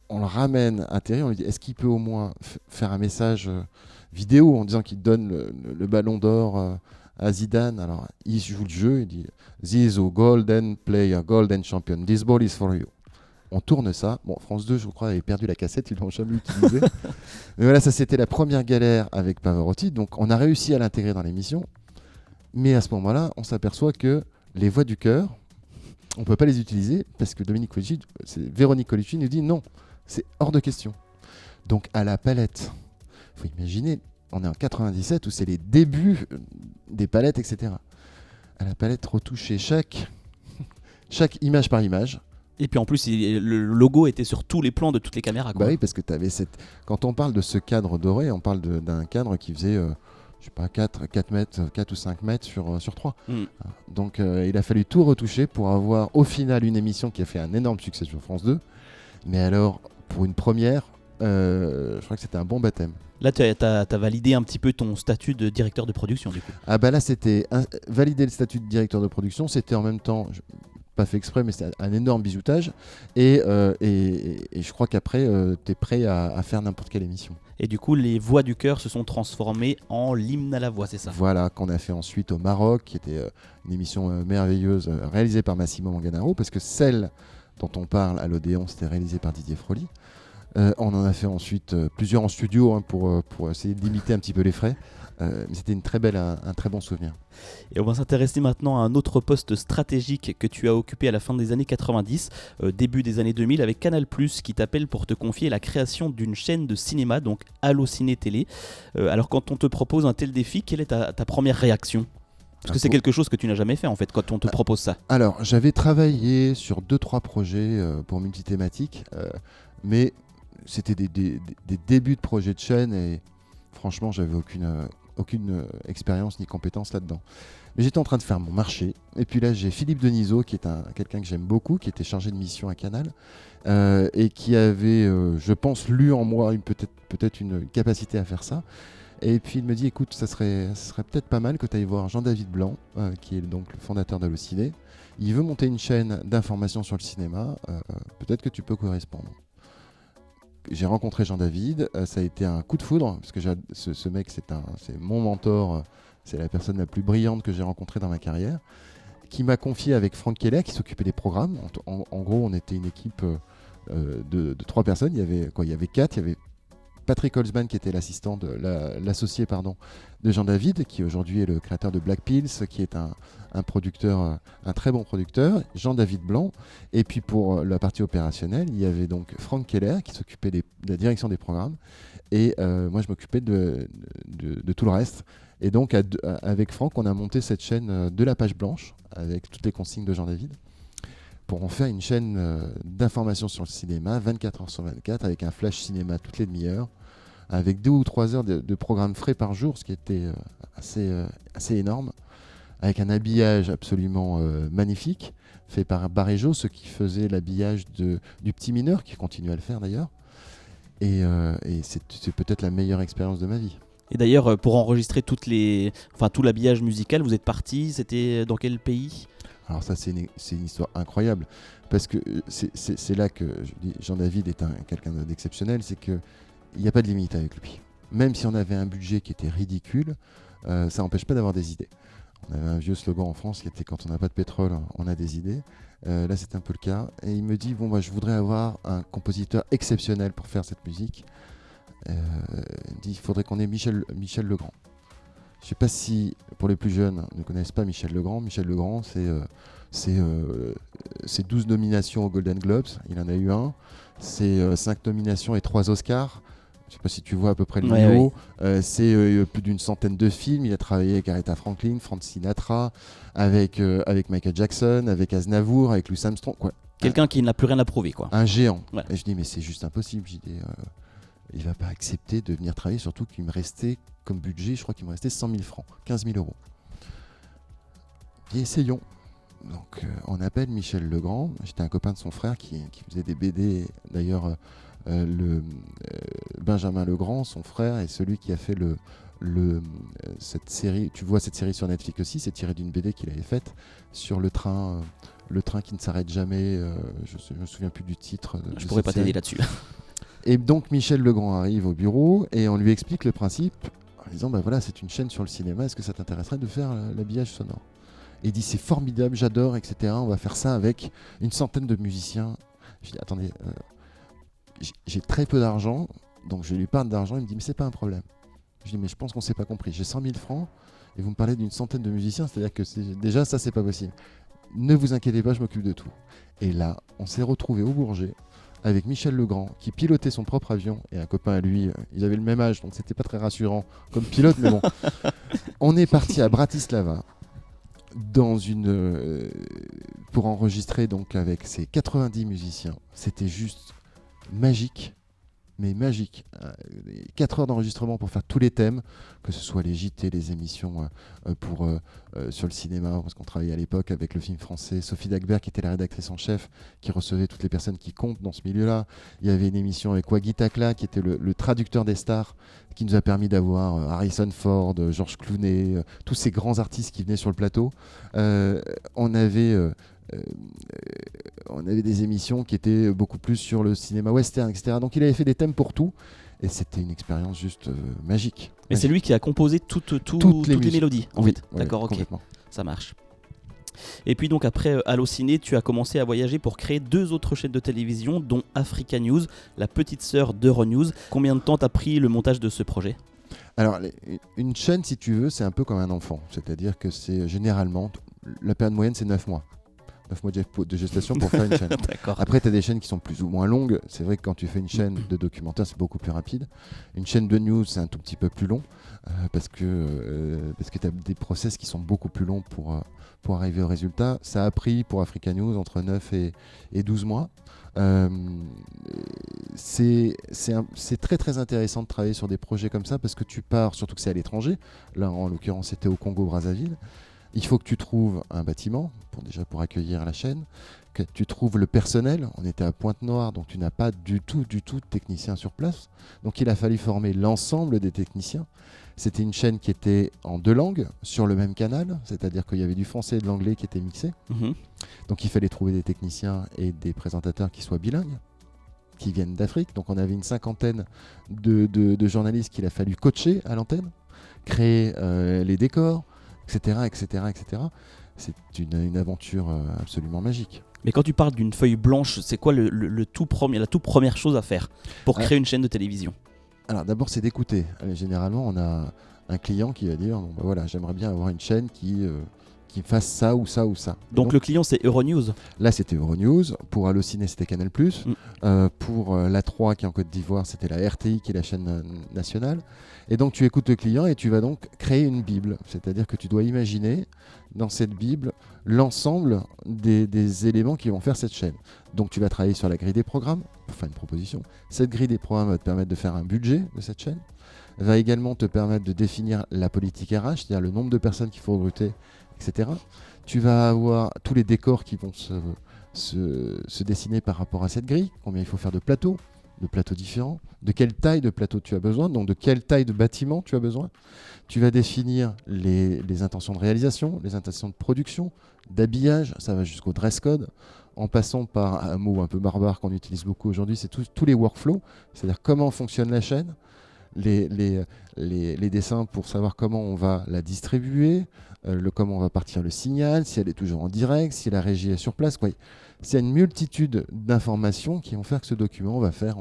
On le ramène à Terry, on lui dit, est-ce qu'il peut au moins faire un message vidéo en disant qu'il donne le ballon d'or à Zidane? Alors, il joue le jeu, il dit Zizou, golden player, golden champion, this ball is for you. On tourne ça. Bon, France 2, je crois, avait perdu la cassette, ils l'ont jamais utilisée. Mais voilà, ça c'était la première galère avec Pavarotti. Donc, on a réussi à l'intégrer dans l'émission. Mais à ce moment-là, on s'aperçoit que les voix du cœur, on ne peut pas les utiliser parce que Véronique Colucci nous dit non, c'est hors de question. Donc, à la palette, il faut imaginer, on est en 97 où c'est les débuts des palettes, etc. À la palette, retoucher chaque image par image. Et puis en plus, le logo était sur tous les plans de toutes les caméras, quoi. Bah oui, parce que quand on parle de ce cadre doré, on parle d'un cadre qui faisait, je sais pas, 4 ou 5 mètres sur 3. Donc il a fallu tout retoucher pour avoir au final une émission qui a fait un énorme succès sur France 2. Mais alors, pour une première, je crois que c'était un bon baptême. Là, tu as validé un petit peu ton statut de directeur de production, du coup. Ah bah là, c'était valider le statut de directeur de production. C'était en même temps, pas fait exprès, mais c'était un énorme bijoutage. Et je crois qu'après, tu es prêt à faire n'importe quelle émission. Et du coup, les voix du cœur se sont transformées en l'hymne à la voix, c'est ça? Voilà, qu'on a fait ensuite au Maroc, qui était une émission merveilleuse, réalisée par Massimo Manganaro, parce que celle dont on parle à l'Odéon, c'était réalisé par Didier Froli. On en a fait ensuite plusieurs en studio pour essayer de limiter un petit peu les frais. Mais c'était un très bon souvenir. Et on va s'intéresser maintenant à un autre poste stratégique que tu as occupé à la fin des années 90, début des années 2000, avec Canal+, qui t'appelle pour te confier la création d'une chaîne de cinéma, donc Allociné Télé. Alors quand on te propose un tel défi, quelle est ta première réaction ? Parce que c'est quelque chose que tu n'as jamais fait en fait quand on te propose ça. Alors j'avais travaillé sur 2-3 projets pour multithématiques, mais c'était des débuts de projets de chaîne et franchement j'avais aucune expérience ni compétence là-dedans. Mais j'étais en train de faire mon marché et puis là j'ai Philippe Denisot qui est quelqu'un que j'aime beaucoup, qui était chargé de mission à Canal et qui avait je pense lu en moi peut-être une capacité à faire ça. Et puis il me dit écoute, ça serait peut-être pas mal que tu ailles voir Jean-David Blanc, qui est donc le fondateur d'Allociné. Il veut monter une chaîne d'information sur le cinéma, peut-être que tu peux correspondre. J'ai rencontré Jean-David, ça a été un coup de foudre, parce que ce mec c'est mon mentor, c'est la personne la plus brillante que j'ai rencontrée dans ma carrière, qui m'a confié avec Franck Keller qui s'occupait des programmes. En gros on était une équipe de 3 personnes, il y avait 4, il y avait Patrick Holzman qui était l'assistant l'associé de Jean-David, qui aujourd'hui est le créateur de Black Pills, qui est un producteur, un très bon producteur, Jean-David Blanc. Et puis pour la partie opérationnelle, il y avait donc Franck Keller qui s'occupait de la direction des programmes. Et moi, je m'occupais de tout le reste. Et donc, avec Franck, on a monté cette chaîne de la page blanche, avec toutes les consignes de Jean-David, pour en faire une chaîne d'information sur le cinéma, 24 heures sur 24, avec un flash cinéma toutes les demi-heures, avec 2 ou 3 heures de programme frais par jour, ce qui était assez énorme, avec un habillage absolument magnifique, fait par Baréjo, ceux qui faisaient l'habillage du Petit Mineur, qui continue à le faire d'ailleurs. Et c'est peut-être la meilleure expérience de ma vie. Et d'ailleurs, pour enregistrer tout l'habillage musical, vous êtes parti, c'était dans quel pays ? Alors ça, c'est une histoire incroyable, parce que c'est là que je dis, Jean-David est quelqu'un d'exceptionnel, c'est qu'il n'y a pas de limite avec lui. Même si on avait un budget qui était ridicule, ça n'empêche pas d'avoir des idées. On avait un vieux slogan en France qui était « Quand on n'a pas de pétrole, on a des idées ». Là, c'est un peu le cas. Et il me dit « je voudrais avoir un compositeur exceptionnel pour faire cette musique ». Il me dit « Il faudrait qu'on ait Michel Legrand ». Je ne sais pas si, pour les plus jeunes, ne connaissent pas Michel Legrand. Michel Legrand, c'est 12 nominations aux Golden Globes. Il en a eu un. C'est 5 nominations et 3 Oscars. Je ne sais pas si tu vois à peu près le niveau. Oui. C'est plus d'une centaine de films. Il a travaillé avec Aretha Franklin, Frank Sinatra, avec Michael Jackson, avec Aznavour, avec Louis Armstrong. Quelqu'un qui n'a plus rien à prouver, quoi. Un géant. Ouais. Et je dis mais c'est juste impossible. J'ai dit, il va pas accepter de venir travailler, surtout qu'il me restait comme budget, je crois qu'il me restait 100 000 francs, 15 000 euros. Et essayons. Donc on appelle Michel Legrand. J'étais un copain de son frère qui faisait des BD. D'ailleurs, Benjamin Legrand, son frère, est celui qui a fait cette série. Tu vois cette série sur Netflix aussi, c'est tiré d'une BD qu'il avait faite sur le train qui ne s'arrête jamais. Je me souviens plus du titre. Je pourrais pas t'aider là-dessus. Et donc Michel Legrand arrive au bureau et on lui explique le principe en disant bah voilà, c'est une chaîne sur le cinéma, est-ce que ça t'intéresserait de faire l'habillage sonore? Et il dit c'est formidable, j'adore, etc. On va faire ça avec une centaine de musiciens. Je dis attendez, j'ai très peu d'argent, donc je lui parle d'argent, il me dit mais c'est pas un problème. Je dis mais je pense qu'on s'est pas compris, j'ai 100 000 francs et vous me parlez d'une centaine de musiciens, c'est-à-dire que déjà ça c'est pas possible. Ne vous inquiétez pas, je m'occupe de tout. Et là, on s'est retrouvé au Bourget avec Michel Legrand qui pilotait son propre avion et un copain à lui, ils avaient le même âge donc c'était pas très rassurant comme pilote mais bon. On est parti à Bratislava pour enregistrer donc avec ses 90 musiciens. C'était juste magique, mais magique. 4 heures d'enregistrement pour faire tous les thèmes, que ce soit les JT, les émissions sur le cinéma, parce qu'on travaillait à l'époque avec le film français. Sophie Dagbert, qui était la rédactrice en chef, qui recevait toutes les personnes qui comptent dans ce milieu-là. Il y avait une émission avec Waggy Takla, qui était le traducteur des stars, qui nous a permis d'avoir Harrison Ford, George Clooney, tous ces grands artistes qui venaient sur le plateau. On avait des émissions qui étaient beaucoup plus sur le cinéma western, etc. Donc il avait fait des thèmes pour tout. Et c'était une expérience juste magique. Mais c'est lui qui a composé toutes les mélodies, en fait. D'accord, ok. Ça marche. Et puis donc après Allociné, tu as commencé à voyager pour créer 2 autres chaînes de télévision, dont Africa News, la petite sœur d'Euronews. Combien de temps t'as pris le montage de ce projet ? Alors, une chaîne, si tu veux, c'est un peu comme un enfant. C'est-à-dire que c'est généralement, la période moyenne, c'est 9 mois. 9 mois de gestation pour faire une chaîne. Après, tu as des chaînes qui sont plus ou moins longues. C'est vrai que quand tu fais une chaîne de documentaire, c'est beaucoup plus rapide. Une chaîne de news, c'est un tout petit peu plus long parce que tu as des process qui sont beaucoup plus longs pour arriver au résultat. Ça a pris pour Africa News entre 9 et 12 mois. C'est très très intéressant de travailler sur des projets comme ça parce que tu pars, surtout que c'est à l'étranger. Là, en l'occurrence, c'était au Congo-Brazzaville. Il faut que tu trouves un bâtiment pour accueillir la chaîne, que tu trouves le personnel. On était à Pointe-Noire, donc tu n'as pas du tout de techniciens sur place. Donc il a fallu former l'ensemble des techniciens. C'était une chaîne qui était en 2 langues sur le même canal, c'est-à-dire qu'il y avait du français et de l'anglais qui étaient mixés. Donc il fallait trouver des techniciens et des présentateurs qui soient bilingues, qui viennent d'Afrique. Donc on avait une 50aine de journalistes qu'il a fallu coacher à l'antenne, créer les décors, etc. C'est une aventure absolument magique. Mais quand tu parles d'une feuille blanche, c'est quoi la toute première chose à faire pour créer une chaîne de télévision ? Alors d'abord, c'est d'écouter. Généralement, on a un client qui va dire bon, bah voilà, j'aimerais bien avoir une chaîne qui fasse ça ou ça ou ça. Donc le client, c'est Euronews ? Là, c'était Euronews. Pour Allociné, c'était Canal+. Pour la 3 qui est en Côte d'Ivoire, c'était la RTI qui est la chaîne nationale. Et donc tu écoutes le client et tu vas donc créer une bible. C'est-à-dire que tu dois imaginer dans cette bible l'ensemble des éléments qui vont faire cette chaîne. Donc tu vas travailler sur la grille des programmes pour faire une proposition. Cette grille des programmes va te permettre de faire un budget de cette chaîne. Va également te permettre de définir la politique RH, c'est-à-dire le nombre de personnes qu'il faut recruter, etc. Tu vas avoir tous les décors qui vont se dessiner par rapport à cette grille, combien il faut faire de plateaux différents, de quelle taille de plateau tu as besoin, donc de quelle taille de bâtiment tu as besoin. Tu vas définir les intentions de réalisation, les intentions de production, d'habillage, ça va jusqu'au dress code, en passant par un mot un peu barbare qu'on utilise beaucoup aujourd'hui, c'est tous les workflows, c'est-à-dire comment fonctionne la chaîne, les dessins pour savoir comment on va la distribuer, comment on va partir le signal, si elle est toujours en direct, si la régie est sur place. C'est une multitude d'informations qui vont faire que ce document va faire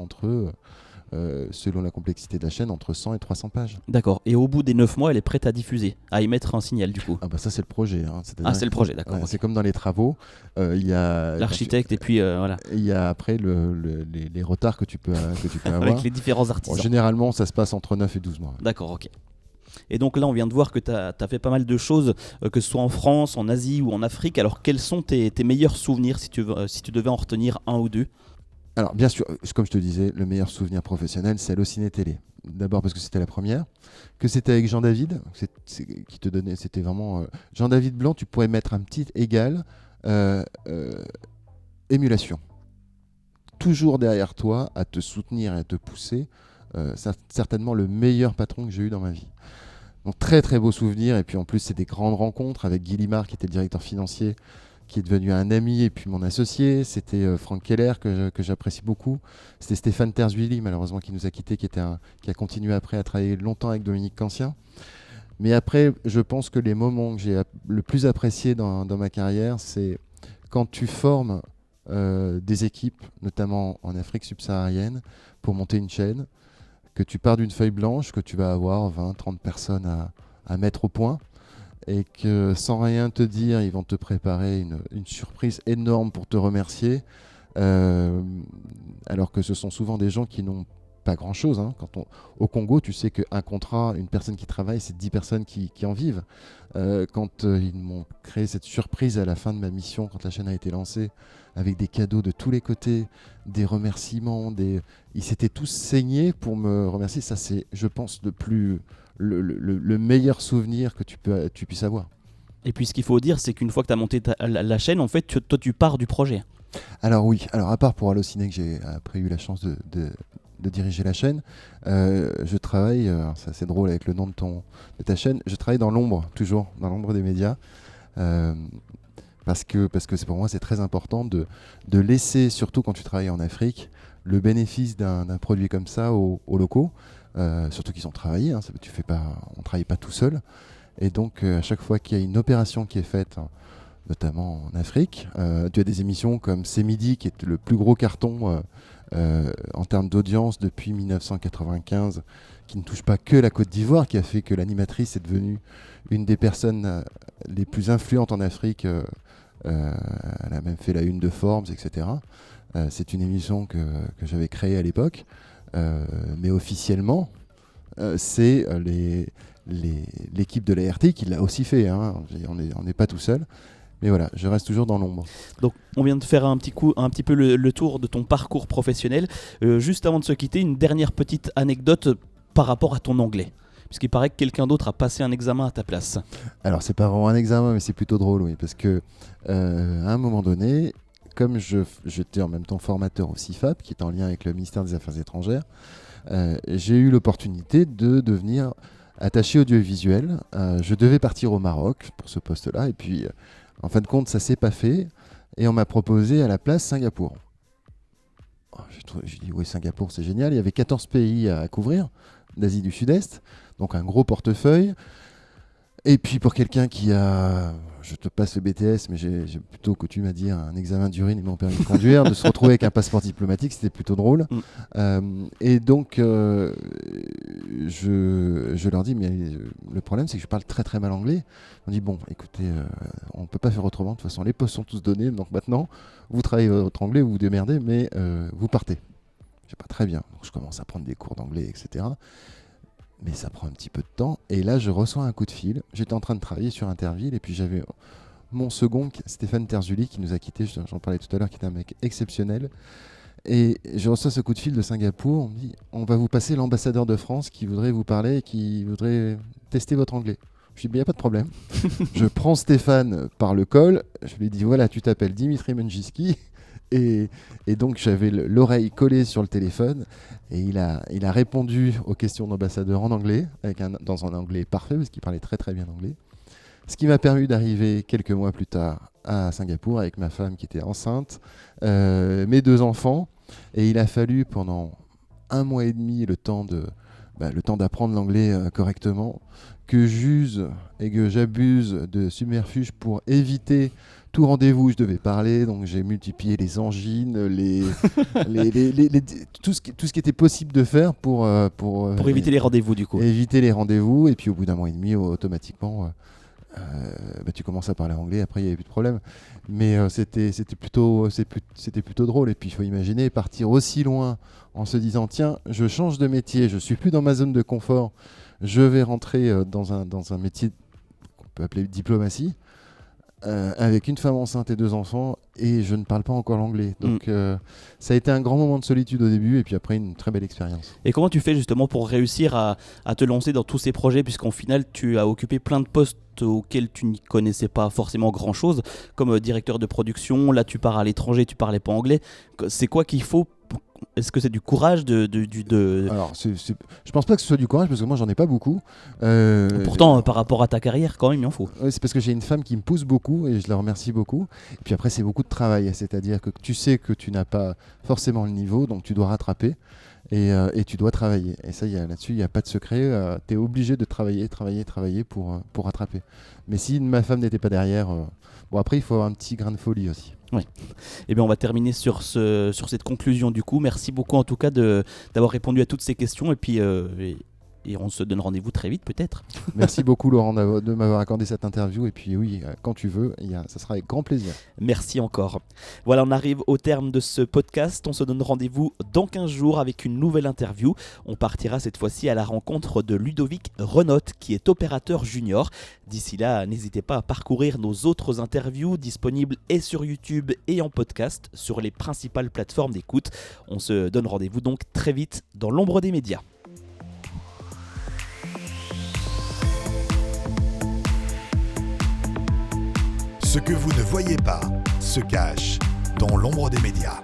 selon la complexité de la chaîne, entre 100 et 300 pages. D'accord. Et au bout des 9 mois, elle est prête à diffuser, à émettre un signal du coup. Ah bah ça c'est le projet. C'est le projet, d'accord. C'est comme dans les travaux. Il y a l'architecte et puis voilà. Il y a après les retards que tu peux avoir. Avec les différents artisans. Généralement, ça se passe entre 9 et 12 mois. D'accord, ok. Et donc là, on vient de voir que tu as fait pas mal de choses, que ce soit en France, en Asie ou en Afrique. Alors, quels sont tes meilleurs souvenirs si tu devais en retenir un ou deux? Alors, bien sûr, comme je te disais, le meilleur souvenir professionnel, c'est Allociné Télé. D'abord parce que c'était la première, que c'était avec Jean-David, qui te donnait, c'était vraiment Jean-David Blanc. Tu pourrais mettre un petit égal, émulation. Toujours derrière toi, à te soutenir et à te pousser. Certainement le meilleur patron que j'ai eu dans ma vie. Donc très très beau souvenir. Et puis en plus, c'est des grandes rencontres avec Guy Limard, qui était le directeur financier, qui est devenu un ami et puis mon associé. C'était Franck Keller, que j'apprécie beaucoup. C'était Stéphane Terzuili, malheureusement, qui nous a quittés, qui a continué après à travailler longtemps avec Dominique Cancien. Mais après, je pense que les moments que j'ai le plus appréciés dans ma carrière, c'est quand tu formes des équipes, notamment en Afrique subsaharienne, pour monter une chaîne, que tu pars d'une feuille blanche, que tu vas avoir 20, 30 personnes à mettre au point, et que sans rien te dire, ils vont te préparer une surprise énorme pour te remercier, alors que ce sont souvent des gens qui n'ont pas grand-chose. Hein. Au Congo, tu sais qu'un contrat, une personne qui travaille, c'est 10 personnes qui en vivent. Quand ils m'ont créé cette surprise à la fin de ma mission, quand la chaîne a été lancée, avec des cadeaux de tous les côtés, des remerciements, ils s'étaient tous saignés pour me remercier. Ça, c'est, je pense, le meilleur souvenir que tu puisses avoir. Et puis ce qu'il faut dire, c'est qu'une fois que tu as monté la chaîne, en fait, toi tu pars du projet. Alors oui, à part pour Allociné, que j'ai après eu la chance de diriger la chaîne, je travaille, c'est assez drôle avec le nom de ta chaîne, je travaille dans l'ombre, toujours dans l'ombre des médias, parce que pour moi c'est très important de laisser, surtout quand tu travailles en Afrique, le bénéfice d'un produit comme ça aux locaux, surtout qu'ils ont travaillé, hein, on ne travaille pas tout seul, et donc à chaque fois qu'il y a une opération qui est faite, notamment en Afrique, tu as des émissions comme C'est Midi, qui est le plus gros carton en termes d'audience depuis 1995, qui ne touche pas que la Côte d'Ivoire, qui a fait que l'animatrice est devenue une des personnes les plus influentes en Afrique. Elle a même fait la une de Forbes, etc. C'est une émission que j'avais créée à l'époque, mais officiellement, c'est l'équipe de la RT qui l'a aussi fait. Hein. On n'est pas tout seul. Mais voilà, je reste toujours dans l'ombre. Donc on vient de faire un petit peu le tour de ton parcours professionnel. Juste avant de se quitter, une dernière petite anecdote par rapport à ton anglais. Puisqu'il paraît que quelqu'un d'autre a passé un examen à ta place. Alors c'est pas vraiment un examen, mais c'est plutôt drôle, oui. Parce que à un moment donné, comme j'étais en même temps formateur au CIFAP, qui est en lien avec le ministère des Affaires étrangères, j'ai eu l'opportunité de devenir attaché audiovisuel. Je devais partir au Maroc pour ce poste-là, et puis en fin de compte, ça s'est pas fait, et on m'a proposé à la place Singapour. J'ai dit oui, Singapour, c'est génial. Il y avait 14 pays à couvrir d'Asie du Sud-Est, donc un gros portefeuille. Et puis pour quelqu'un qui a, je te passe le BTS, mais j'ai plutôt coutume à dire un examen d'urine et mon permis de conduire, de se retrouver avec un passeport diplomatique, c'était plutôt drôle. Et donc je leur dis, mais le problème c'est que je parle très très mal anglais. On dit bon, écoutez, on ne peut pas faire autrement, de toute façon les postes sont tous donnés, donc maintenant vous travaillez votre anglais, vous vous démerdez, mais vous partez. Je dis pas très bien, donc je commence à prendre des cours d'anglais, etc. Mais ça prend un petit peu de temps. Et là, je reçois un coup de fil. J'étais en train de travailler sur Interville. Et puis, j'avais mon second, Stéphane Terzuili, qui nous a quittés. J'en parlais tout à l'heure, qui était un mec exceptionnel. Et je reçois ce coup de fil de Singapour. On me dit, on va vous passer l'ambassadeur de France qui voudrait vous parler et qui voudrait tester votre anglais. Je dis, il n'y a pas de problème. Je prends Stéphane par le col. Je lui dis, voilà, tu t'appelles Dimitri Menjiski. Et donc j'avais l'oreille collée sur le téléphone et il a répondu aux questions d'ambassadeur en anglais, dans un anglais parfait parce qu'il parlait très très bien anglais. Ce qui m'a permis d'arriver quelques mois plus tard à Singapour avec ma femme qui était enceinte, mes 2 enfants, et il a fallu pendant 1 mois et demi le temps d'apprendre l'anglais correctement, que j'use et que j'abuse de subterfuges pour éviter tout rendez-vous où je devais parler. Donc j'ai multiplié les angines, tout ce qui était possible de faire pour éviter les rendez-vous du coup. Éviter les rendez-vous, et puis au bout d'1 mois et demi, automatiquement, tu commences à parler anglais, après il n'y avait plus de problème. Mais c'était plutôt drôle. Et puis il faut imaginer partir aussi loin en se disant tiens, je change de métier, je ne suis plus dans ma zone de confort, je vais rentrer dans un métier qu'on peut appeler diplomatie, avec une femme enceinte et 2 enfants, et je ne parle pas encore l'anglais. Donc ça a été un grand moment de solitude au début, et puis après une très belle expérience. Et comment tu fais justement pour réussir à te lancer dans tous ces projets, puisqu'en final tu as occupé plein de postes auxquels tu n'y connaissais pas forcément grand chose, comme directeur de production, là tu pars à l'étranger, tu parlais pas anglais, c'est quoi qu'il faut? Est-ce que c'est du courage Alors, je pense pas que ce soit du courage, parce que moi j'en ai pas beaucoup. Pourtant, par rapport à ta carrière, quand même, il en faut. Ouais, c'est parce que j'ai une femme qui me pousse beaucoup, et je la remercie beaucoup. Et puis après, c'est beaucoup de travail, c'est-à-dire que tu sais que tu n'as pas forcément le niveau, donc tu dois rattraper. Et tu dois travailler. Et ça, là-dessus, il n'y a pas de secret. Tu es obligé de travailler pour rattraper. Mais si ma femme n'était pas derrière, après, il faut avoir un petit grain de folie aussi. Oui. Eh bien, on va terminer sur cette conclusion du coup. Merci beaucoup en tout cas d'avoir répondu à toutes ces questions. Et puis, et on se donne rendez-vous très vite peut-être. Merci beaucoup Laurent de m'avoir accordé cette interview. Et puis oui, quand tu veux, ça sera avec grand plaisir. Merci encore. Voilà, on arrive au terme de ce podcast. On se donne rendez-vous dans 15 jours avec une nouvelle interview. On partira cette fois-ci à la rencontre de Ludovic Renotte qui est opérateur junior. D'ici là, n'hésitez pas à parcourir nos autres interviews disponibles et sur YouTube et en podcast sur les principales plateformes d'écoute. On se donne rendez-vous donc très vite dans l'ombre des médias. Ce que vous ne voyez pas se cache dans l'ombre des médias.